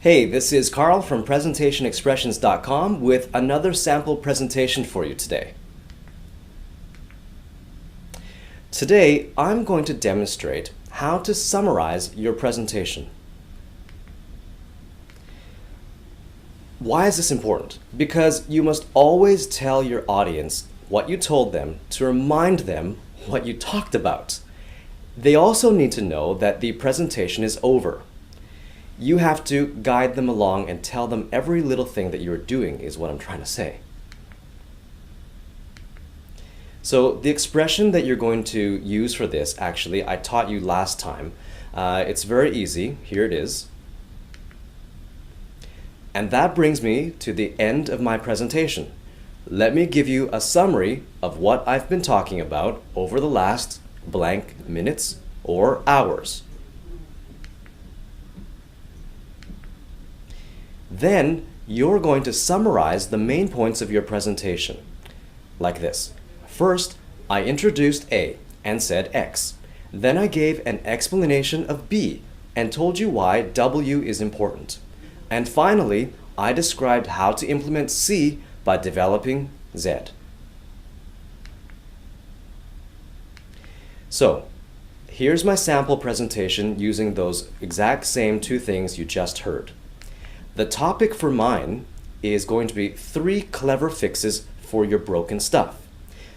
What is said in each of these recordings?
Hey, this is Carl from presentationexpressions.com with another sample presentation for you today. Today, I'm going to demonstrate how to summarize your presentation. Why is this important? Because you must always tell your audience what you told them to remind them what you talked about. They also need to know that the presentation is over. You have to guide them along and tell them every little thing that you're doing is what I'm trying to say. So the expression that you're going to use for this, actually, I taught you last time. It's very easy. Here it is. And that brings me to the end of my presentation. Let me give you a summary of what I've been talking about over the last blank minutes or hours. Then you're going to summarize the main points of your presentation, like this. First, I introduced A and said X. Then I gave an explanation of B and told you why W is important. And finally, I described how to implement C by developing Z. So, here's my sample presentation using those exact same two things you just heard. The topic for mine is going to be 3 clever fixes for your broken stuff.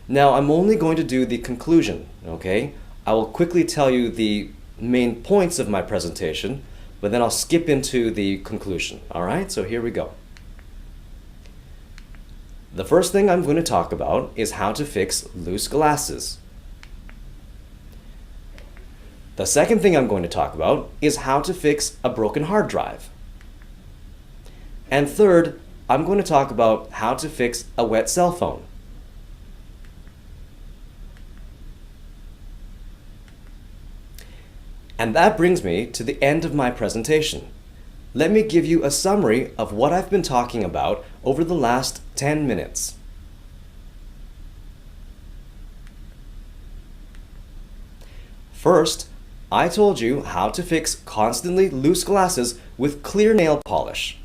Now, I'm only going to do the conclusion, okay? I will quickly tell you the main points of my presentation, but then I'll skip into the conclusion, all right? So here we go. The first thing I'm going to talk about is how to fix loose glasses. The second thing I'm going to talk about is how to fix a broken hard drive. And third, I'm going to talk about how to fix a wet cell phone. And that brings me to the end of my presentation. Let me give you a summary of what I've been talking about over the last 10 minutes. First, I told you how to fix constantly loose glasses with clear nail polish.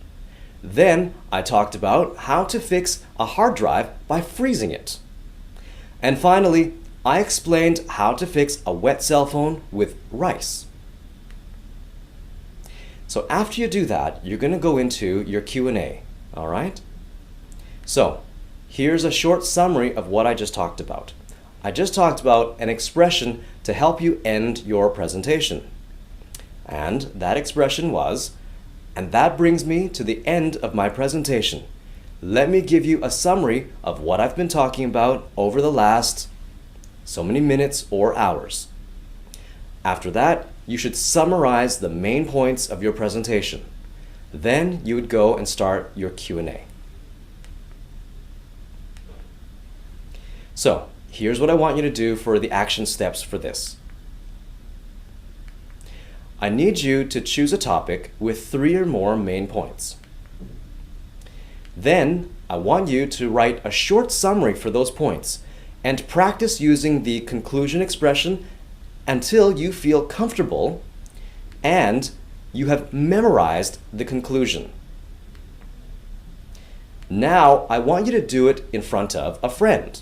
Then I talked about how to fix a hard drive by freezing it. And finally, I explained how to fix a wet cell phone with rice. So after you do that, you're going to go into your Q&A, all right? So here's a short summary of what I just talked about. I just talked about an expression to help you end your presentation. And that expression was, and that brings me to the end of my presentation. Let me give you a summary of what I've been talking about over the last so many minutes or hours. After that, you should summarize the main points of your presentation. Then you would go and start your Q&A. So, here's what I want you to do for the action steps for this. I need you to choose a topic with 3 or more main points. Then, I want you to write a short summary for those points and practice using the conclusion expression until you feel comfortable and you have memorized the conclusion. Now, I want you to do it in front of a friend.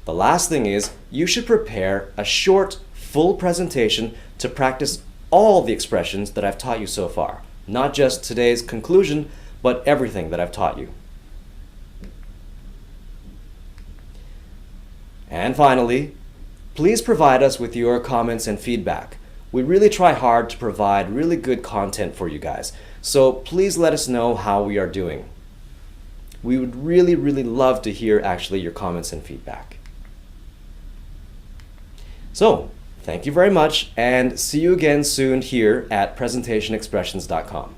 The last thing is, you should prepare a short, full presentation to practice all the expressions that I've taught you so far. Not just today's conclusion, but everything that I've taught you. And finally, please provide us with your comments and feedback. We really try hard to provide really good content for you guys. So please let us know how we are doing. We would really, really love to hear actually your comments and feedback. So, thank you very much, and see you again soon here at presentationexpressions.com.